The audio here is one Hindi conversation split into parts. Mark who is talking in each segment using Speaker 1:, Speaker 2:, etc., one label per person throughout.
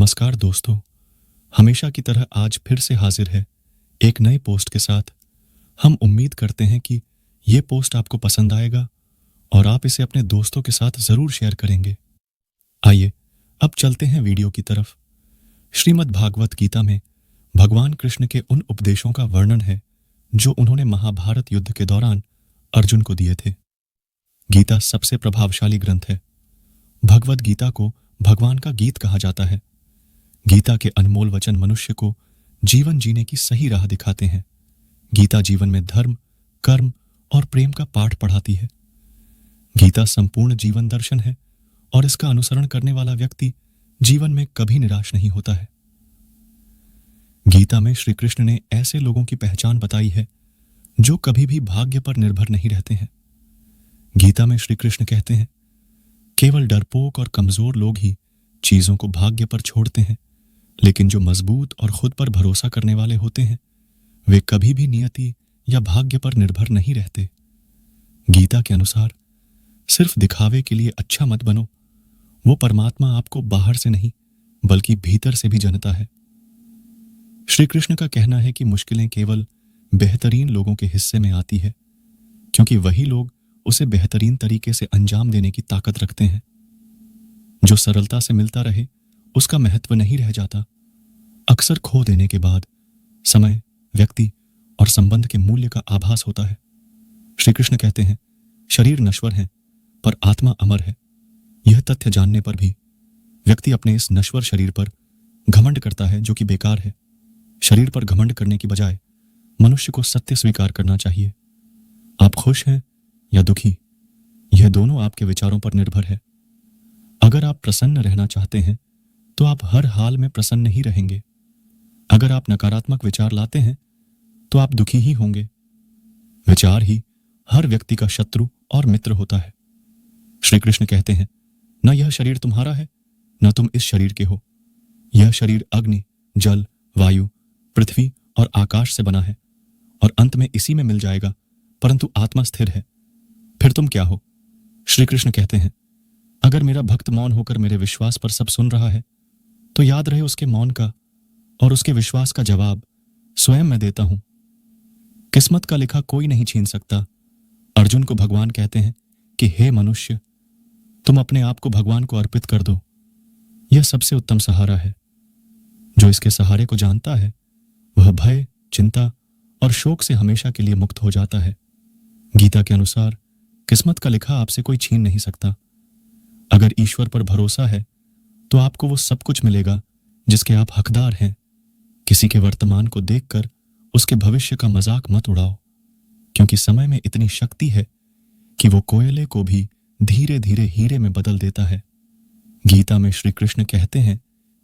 Speaker 1: नमस्कार दोस्तों, हमेशा की तरह आज फिर से हाजिर है एक नए पोस्ट के साथ। हम उम्मीद करते हैं कि ये पोस्ट आपको पसंद आएगा और आप इसे अपने दोस्तों के साथ ज़रूर शेयर करेंगे। आइए अब चलते हैं वीडियो की तरफ। श्रीमद् भागवत गीता में भगवान कृष्ण के उन उपदेशों का वर्णन है जो उन्होंने महाभारत युद्ध के दौरान अर्जुन को दिए थे। गीता सबसे प्रभावशाली ग्रंथ है। भगवद गीता को भगवान का गीत कहा जाता है। गीता के अनमोल वचन मनुष्य को जीवन जीने की सही राह दिखाते हैं। गीता जीवन में धर्म, कर्म और प्रेम का पाठ पढ़ाती है। गीता संपूर्ण जीवन दर्शन है और इसका अनुसरण करने वाला व्यक्ति जीवन में कभी निराश नहीं होता है। गीता में श्री कृष्ण ने ऐसे लोगों की पहचान बताई है जो कभी भी भाग्य पर निर्भर नहीं रहते हैं। गीता में श्री कृष्ण कहते हैं, केवल डरपोक और कमजोर लोग ही चीजों को भाग्य पर छोड़ते हैं, लेकिन जो मजबूत और खुद पर भरोसा करने वाले होते हैं वे कभी भी नियति या भाग्य पर निर्भर नहीं रहते। गीता के अनुसार सिर्फ दिखावे के लिए अच्छा मत बनो। वो परमात्मा आपको बाहर से नहीं बल्कि भीतर से भी जानता है। श्री कृष्ण का कहना है कि मुश्किलें केवल बेहतरीन लोगों के हिस्से में आती है, क्योंकि वही लोग उसे बेहतरीन तरीके से अंजाम देने की ताकत रखते हैं। जो सरलता से मिलता रहे उसका महत्व नहीं रह जाता। अक्सर खो देने के बाद समय, व्यक्ति और संबंध के मूल्य का आभास होता है। श्री कृष्ण कहते हैं, शरीर नश्वर है पर आत्मा अमर है। यह तथ्य जानने पर भी व्यक्ति अपने इस नश्वर शरीर पर घमंड करता है जो कि बेकार है। शरीर पर घमंड करने की बजाय मनुष्य को सत्य स्वीकार करना चाहिए। आप खुश हैं या दुखी, यह दोनों आपके विचारों पर निर्भर है। अगर आप प्रसन्न रहना चाहते हैं तो आप हर हाल में प्रसन्न ही रहेंगे। अगर आप नकारात्मक विचार लाते हैं तो आप दुखी ही होंगे। विचार ही हर व्यक्ति का शत्रु और मित्र होता है। श्री कृष्ण कहते हैं, न यह शरीर तुम्हारा है न तुम इस शरीर के हो। यह शरीर अग्नि, जल, वायु, पृथ्वी और आकाश से बना है और अंत में इसी में मिल जाएगा, परंतु आत्मा स्थिर है। फिर तुम क्या हो? श्री कृष्ण कहते हैं, अगर मेरा भक्त मौन होकर मेरे विश्वास पर सब सुन रहा है तो याद रहे उसके मौन का और उसके विश्वास का जवाब स्वयं मैं देता हूं। किस्मत का लिखा कोई नहीं छीन सकता। अर्जुन को भगवान कहते हैं कि हे मनुष्य, तुम अपने आप को भगवान को अर्पित कर दो। यह सबसे उत्तम सहारा है। जो इसके सहारे को जानता है वह भय, चिंता और शोक से हमेशा के लिए मुक्त हो जाता है। गीता के अनुसार किस्मत का लिखा आपसे कोई छीन नहीं सकता। अगर ईश्वर पर भरोसा है तो आपको वो सब कुछ मिलेगा जिसके आप हकदार हैं। किसी के वर्तमान को देखकर उसके भविष्य का मजाक मत उड़ाओ, क्योंकि समय में इतनी शक्ति है कि वो कोयले को भी धीरे धीरे हीरे में बदल देता है। गीता में श्री कृष्ण कहते हैं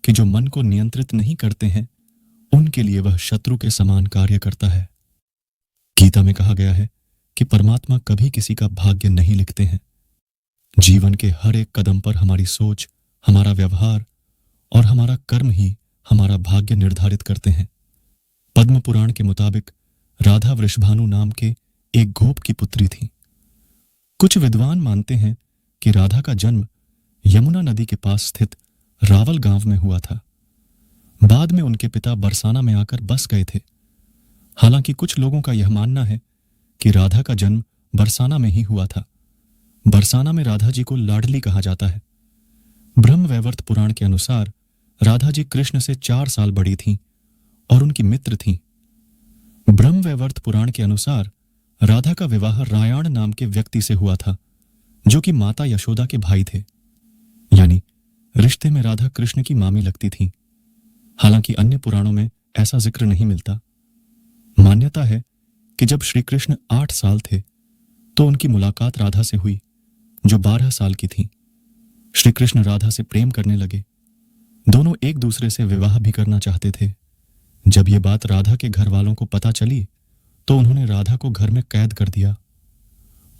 Speaker 1: कि जो मन को नियंत्रित नहीं करते हैं उनके लिए वह शत्रु के समान कार्य करता है। गीता में कहा गया है कि परमात्मा कभी किसी का भाग्य नहीं लिखते हैं। जीवन के हर एक कदम पर हमारी सोच, हमारा व्यवहार और हमारा कर्म ही हमारा भाग्य निर्धारित करते हैं। पद्म पुराण के मुताबिक राधा वृषभानु नाम के एक गोप की पुत्री थी। कुछ विद्वान मानते हैं कि राधा का जन्म यमुना नदी के पास स्थित रावल गांव में हुआ था। बाद में उनके पिता बरसाना में आकर बस गए थे। हालांकि कुछ लोगों का यह मानना है कि राधा का जन्म बरसाना में ही हुआ था। बरसाना में राधा जी को लाडली कहा जाता है। ब्रह्मवैवर्त पुराण के अनुसार राधा जी कृष्ण से 4 साल बड़ी थीं और उनकी मित्र थीं। ब्रह्मवैवर्त पुराण के अनुसार राधा का विवाह रायाण नाम के व्यक्ति से हुआ था जो कि माता यशोदा के भाई थे, यानी रिश्ते में राधा कृष्ण की मामी लगती थीं। हालांकि अन्य पुराणों में ऐसा जिक्र नहीं मिलता। मान्यता है कि जब श्री कृष्ण 8 साल थे तो उनकी मुलाकात राधा से हुई जो 12 साल की थी। श्री कृष्ण राधा से प्रेम करने लगे। दोनों एक दूसरे से विवाह भी करना चाहते थे। जब ये बात राधा के घर वालों को पता चली तो उन्होंने राधा को घर में कैद कर दिया।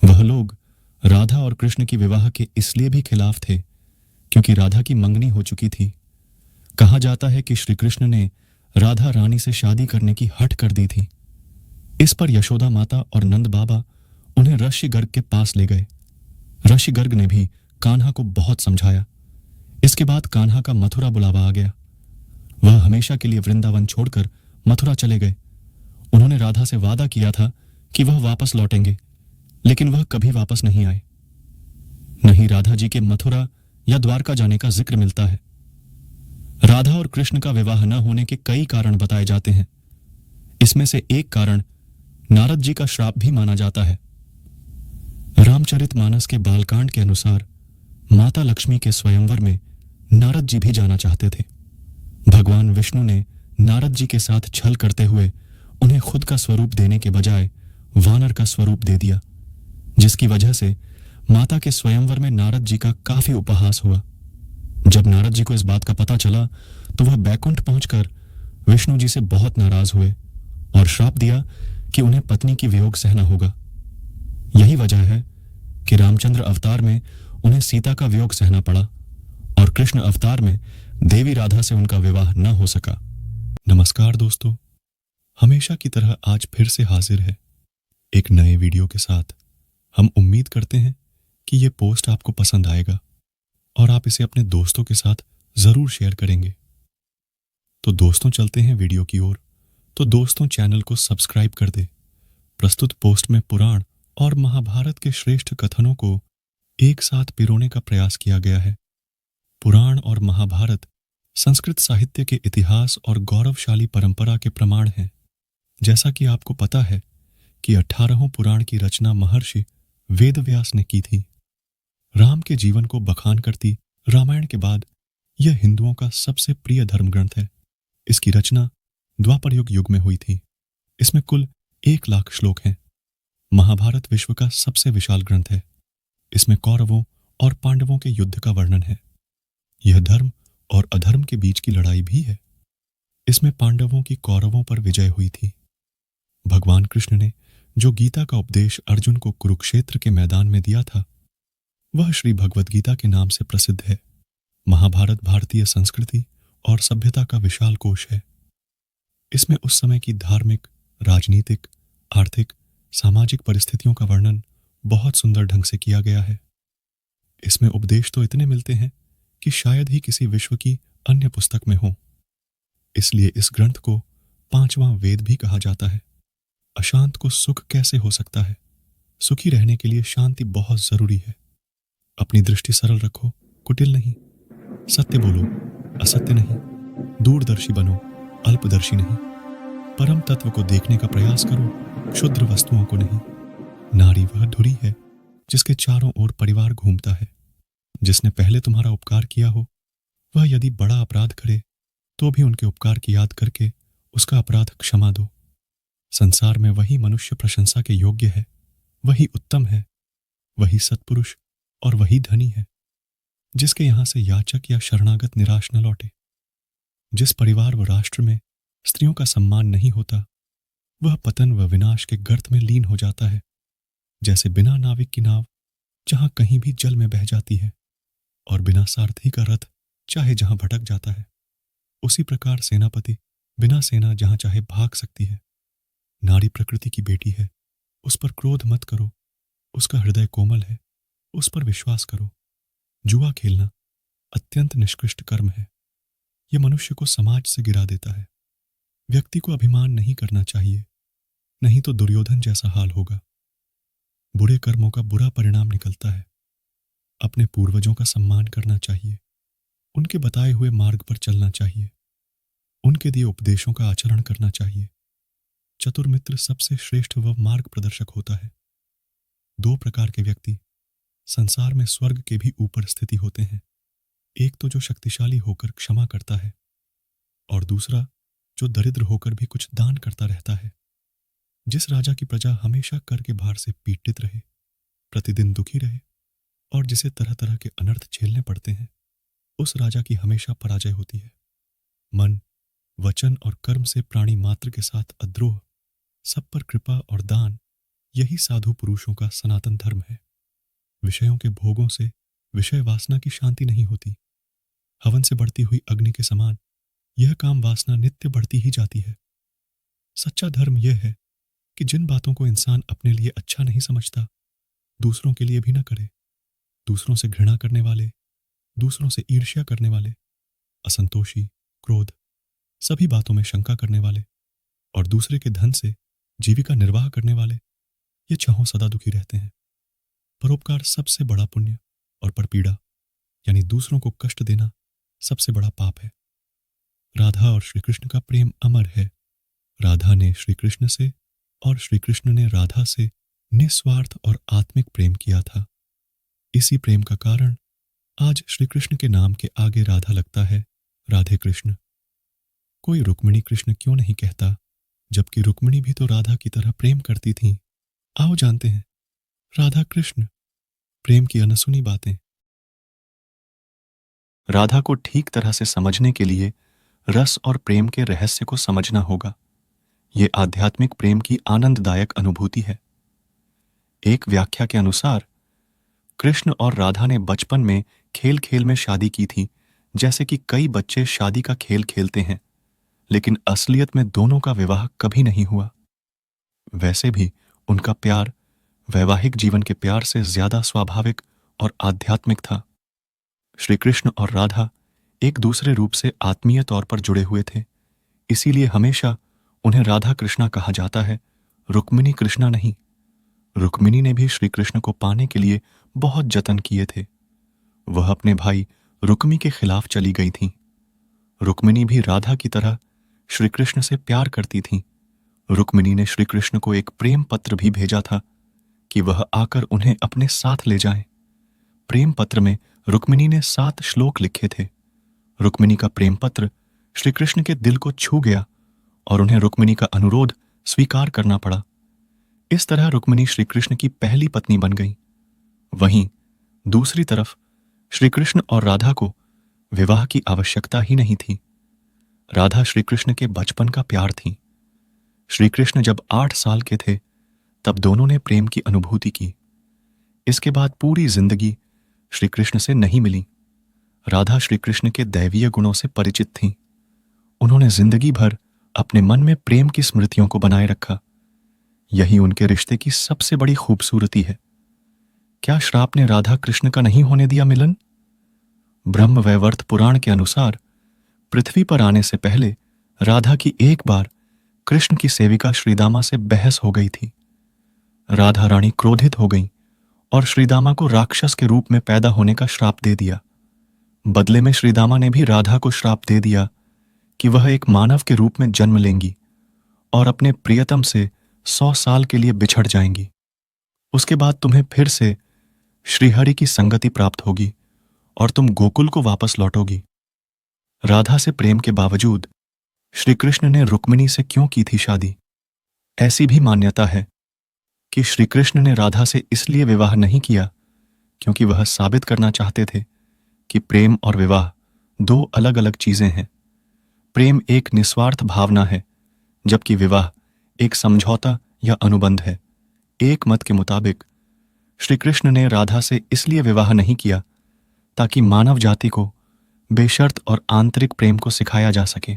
Speaker 1: वह लोग राधा और कृष्ण की विवाह के इसलिए भी खिलाफ थे क्योंकि राधा की मंगनी हो चुकी थी। कहा जाता है कि श्री कृष्ण ने राधा रानी से शादी करने की हठ कर दी थी। इस पर यशोदा माता और नंद बाबा उन्हें ऋषि गर्ग के पास ले गए। ऋषि गर्ग ने भी कान्हा को बहुत समझाया। इसके बाद कान्हा का मथुरा बुलावा आ गया। वह हमेशा के लिए वृंदावन छोड़कर मथुरा चले गए। उन्होंने राधा से वादा किया था कि वह वापस लौटेंगे, लेकिन वह कभी वापस नहीं आए। नहीं राधा जी के मथुरा या द्वारका जाने का जिक्र मिलता है। राधा और कृष्ण का विवाह न होने के कई कारण बताए जाते हैं। इसमें से एक कारण नारद जी का श्राप भी माना जाता है। रामचरितमानस के बालकांड के अनुसार माता लक्ष्मी के स्वयंवर में नारद जी भी जाना चाहते थे। भगवान विष्णु ने नारद जी के साथ छल करते हुए उन्हें खुद का स्वरूप देने के बजाय वानर का स्वरूप दे दिया, जिसकी वजह से माता के स्वयंवर में नारद जी का काफी उपहास हुआ। जब नारद जी को इस बात का पता चला तो वह बैकुंठ पहुंचकर विष्णु जी से बहुत नाराज हुए और श्राप दिया कि उन्हें पत्नी की वियोग सहना होगा। यही वजह है कि रामचंद्र अवतार में उन्हें सीता का वियोग सहना पड़ा और कृष्ण अवतार में देवी राधा से उनका विवाह न हो सका। नमस्कार दोस्तों, हमेशा की तरह आज फिर से हाजिर है एक नए वीडियो के साथ। हम उम्मीद करते हैं कि ये पोस्ट आपको पसंद आएगा और आप इसे अपने दोस्तों के साथ जरूर शेयर करेंगे। तो दोस्तों चलते हैं वीडियो की ओर। तो दोस्तों चैनल को सब्सक्राइब कर दे। प्रस्तुत पोस्ट में पुराण और महाभारत के श्रेष्ठ कथनों को एक साथ पिरोने का प्रयास किया गया है। पुराण और महाभारत संस्कृत साहित्य के इतिहास और गौरवशाली परंपरा के प्रमाण हैं। जैसा कि आपको पता है कि 18 पुराण की रचना महर्षि वेदव्यास ने की थी। राम के जीवन को बखान करती रामायण के बाद यह हिंदुओं का सबसे प्रिय धर्म ग्रंथ है। इसकी रचना द्वापर युग में हुई थी। इसमें कुल 1 लाख श्लोक हैं। महाभारत विश्व का सबसे विशाल ग्रंथ है। इसमें कौरवों और पांडवों के युद्ध का वर्णन है। यह धर्म और अधर्म के बीच की लड़ाई भी है। इसमें पांडवों की कौरवों पर विजय हुई थी। भगवान कृष्ण ने जो गीता का उपदेश अर्जुन को कुरुक्षेत्र के मैदान में दिया था, वह श्री भगवद गीता के नाम से प्रसिद्ध है। महाभारत भारतीय संस्कृति और सभ्यता का विशाल कोश है। इसमें उस समय की धार्मिक, राजनीतिक, आर्थिक, सामाजिक परिस्थितियों का वर्णन बहुत सुंदर ढंग से किया गया है। इसमें उपदेश तो इतने मिलते हैं कि शायद ही किसी विश्व की अन्य पुस्तक में हो। इसलिए इस ग्रंथ को 5वां वेद भी कहा जाता है। अशांत को सुख कैसे हो सकता है? सुखी रहने के लिए शांति बहुत जरूरी है। अपनी दृष्टि सरल रखो, कुटिल नहीं। सत्य बोलो, असत्य नहीं। दूरदर्शी बनो, अल्पदर्शी नहीं। परम तत्व को देखने का प्रयास करो, क्षुद्र वस्तुओं को नहीं। नारी वह धुरी है जिसके चारों ओर परिवार घूमता है। जिसने पहले तुम्हारा उपकार किया हो, वह यदि बड़ा अपराध करे तो भी उनके उपकार की याद करके उसका अपराध क्षमा दो। संसार में वही मनुष्य प्रशंसा के योग्य है, वही उत्तम है, वही सत्पुरुष और वही धनी है, जिसके यहां से याचक या शरणागत निराश न लौटे। जिस परिवार व राष्ट्र में स्त्रियों का सम्मान नहीं होता, वह पतन व विनाश के गर्त में लीन हो जाता है। जैसे बिना नाविक की नाव जहां कहीं भी जल में बह जाती है और बिना सारथी का रथ चाहे जहां भटक जाता है, उसी प्रकार सेनापति बिना सेना जहां चाहे भाग सकती है। नारी प्रकृति की बेटी है, उस पर क्रोध मत करो। उसका हृदय कोमल है, उस पर विश्वास करो। जुआ खेलना अत्यंत निष्कृष्ट कर्म है। यह मनुष्य को समाज से गिरा देता है। व्यक्ति को अभिमान नहीं करना चाहिए, नहीं तो दुर्योधन जैसा हाल होगा। बुरे कर्मों का बुरा परिणाम निकलता है। अपने पूर्वजों का सम्मान करना चाहिए। उनके बताए हुए मार्ग पर चलना चाहिए। उनके दिए उपदेशों का आचरण करना चाहिए। चतुर मित्र सबसे श्रेष्ठ व मार्ग प्रदर्शक होता है। 2 प्रकार के व्यक्ति संसार में स्वर्ग के भी ऊपर स्थिति होते हैं। एक तो जो शक्तिशाली होकर क्षमा करता है और दूसरा जो दरिद्र होकर भी कुछ दान करता रहता है। जिस राजा की प्रजा हमेशा कर के भार से पीड़ित रहे, प्रतिदिन दुखी रहे और जिसे तरह तरह के अनर्थ झेलने पड़ते हैं, उस राजा की हमेशा पराजय होती है। मन, वचन और कर्म से प्राणी मात्र के साथ अद्रोह, सब पर कृपा और दान, यही साधु पुरुषों का सनातन धर्म है। विषयों के भोगों से विषय वासना की शांति नहीं होती। हवन से बढ़ती हुई अग्नि के समान यह काम वासना नित्य बढ़ती ही जाती है। सच्चा धर्म यह है कि जिन बातों को इंसान अपने लिए अच्छा नहीं समझता, दूसरों के लिए भी न करे। दूसरों से घृणा करने वाले, दूसरों से ईर्ष्या करने वाले, असंतोषी, क्रोध, सभी बातों में शंका करने वाले और दूसरे के धन से जीविका निर्वाह करने वाले, ये छहों सदा दुखी रहते हैं। परोपकार सबसे बड़ा पुण्य और परपीड़ा यानी दूसरों को कष्ट देना सबसे बड़ा पाप है। राधा और श्री कृष्ण का प्रेम अमर है। राधा ने श्री कृष्ण से और श्री कृष्ण ने राधा से निस्वार्थ और आत्मिक प्रेम किया था। इसी प्रेम का कारण आज श्री कृष्ण के नाम के आगे राधा लगता है, राधे कृष्ण। कोई रुक्मिणी कृष्ण क्यों नहीं कहता, जबकि रुक्मिणी भी तो राधा की तरह प्रेम करती थीं। आओ जानते हैं राधा कृष्ण प्रेम की अनसुनी बातें। राधा को ठीक तरह से समझने के लिए रस और प्रेम के रहस्य को समझना होगा। ये आध्यात्मिक प्रेम की आनंददायक अनुभूति है। एक व्याख्या के अनुसार कृष्ण और राधा ने बचपन में खेल खेल में शादी की थी, जैसे कि कई बच्चे शादी का खेल खेलते हैं, लेकिन असलियत में दोनों का विवाह कभी नहीं हुआ। वैसे भी उनका प्यार वैवाहिक जीवन के प्यार से ज्यादा स्वाभाविक और आध्यात्मिक था। श्री कृष्ण और राधा एक दूसरे रूप से आत्मीय तौर पर जुड़े हुए थे, इसीलिए हमेशा उन्हें राधा कृष्णा कहा जाता है, रुक्मिणी कृष्णा नहीं। रुक्मिणी ने भी श्री कृष्ण को पाने के लिए बहुत जतन किए थे। वह अपने भाई रुक्मी के खिलाफ चली गई थीं। रुक्मिणी भी राधा की तरह श्री कृष्ण से प्यार करती थीं। रुक्मिणी ने श्री कृष्ण को एक प्रेम पत्र भी भेजा था कि वह आकर उन्हें अपने साथ ले जाएं। प्रेम पत्र में रुक्मिणी ने 7 श्लोक लिखे थे। रुक्मिणी का प्रेम पत्र श्री कृष्ण के दिल को छू गया और उन्हें रुक्मिणी का अनुरोध स्वीकार करना पड़ा। इस तरह रुक्मिणी श्री कृष्ण की पहली पत्नी बन गई। वहीं दूसरी तरफ श्री कृष्ण और राधा को विवाह की आवश्यकता ही नहीं थी। राधा श्री कृष्ण के बचपन का प्यार थी। श्री कृष्ण जब 8 साल के थे तब दोनों ने प्रेम की अनुभूति की। इसके बाद पूरी जिंदगी श्री कृष्ण से नहीं मिली। राधा श्री कृष्ण के दैवीय गुणों से परिचित थीं। उन्होंने जिंदगी भर अपने मन में प्रेम की स्मृतियों को बनाए रखा। यही उनके रिश्ते की सबसे बड़ी खूबसूरती है। क्या श्राप ने राधा कृष्ण का नहीं होने दिया मिलन? ब्रह्म वैवर्त पुराण के अनुसार पृथ्वी पर आने से पहले राधा की एक बार कृष्ण की सेविका श्रीदामा से बहस हो गई थी। राधा रानी क्रोधित हो गई और श्रीदामा को राक्षस के रूप में पैदा होने का श्राप दे दिया। बदले में श्रीदामा ने भी राधा को श्राप दे दिया कि वह एक मानव के रूप में जन्म लेंगी और अपने प्रियतम से 100 साल के लिए बिछड़ जाएंगी। उसके बाद तुम्हें फिर से श्रीहरि की संगति प्राप्त होगी और तुम गोकुल को वापस लौटोगी। राधा से प्रेम के बावजूद श्री कृष्ण ने रुक्मिणी से क्यों की थी शादी? ऐसी भी मान्यता है कि श्री कृष्ण ने राधा से इसलिए विवाह नहीं किया क्योंकि वह साबित करना चाहते थे कि प्रेम और विवाह 2 अलग अलग चीजें हैं। प्रेम एक निस्वार्थ भावना है, जबकि विवाह एक समझौता या अनुबंध है। एक मत के मुताबिक श्री कृष्ण ने राधा से इसलिए विवाह नहीं किया ताकि मानव जाति को बेशर्त और आंतरिक प्रेम को सिखाया जा सके।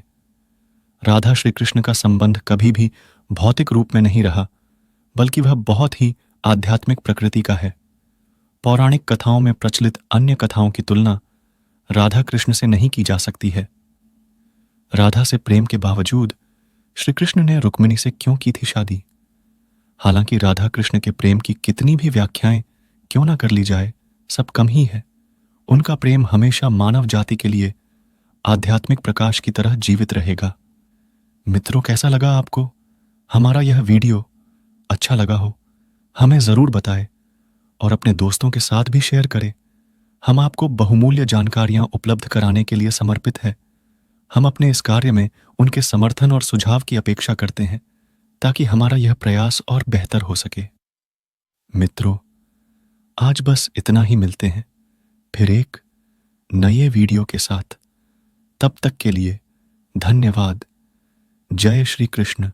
Speaker 1: राधा श्री कृष्ण का संबंध कभी भी भौतिक रूप में नहीं रहा, बल्कि वह बहुत ही आध्यात्मिक प्रकृति का है। पौराणिक कथाओं में प्रचलित अन्य कथाओं की तुलना राधा कृष्ण से नहीं की जा सकती है। राधा से प्रेम के बावजूद श्री कृष्ण ने रुक्मिणी से क्यों की थी शादी? हालांकि राधा कृष्ण के प्रेम की कितनी भी व्याख्याएं क्यों ना कर ली जाए, सब कम ही है। उनका प्रेम हमेशा मानव जाति के लिए आध्यात्मिक प्रकाश की तरह जीवित रहेगा। मित्रों, कैसा लगा आपको हमारा यह वीडियो? अच्छा लगा हो हमें जरूर बताएं और अपने दोस्तों के साथ भी शेयर करें। हम आपको बहुमूल्य जानकारियां उपलब्ध कराने के लिए समर्पित है। हम अपने इस कार्य में उनके समर्थन और सुझाव की अपेक्षा करते हैं ताकि हमारा यह प्रयास और बेहतर हो सके। मित्रों, आज बस इतना ही। मिलते हैं फिर एक नए वीडियो के साथ। तब तक के लिए धन्यवाद। जय श्री कृष्ण।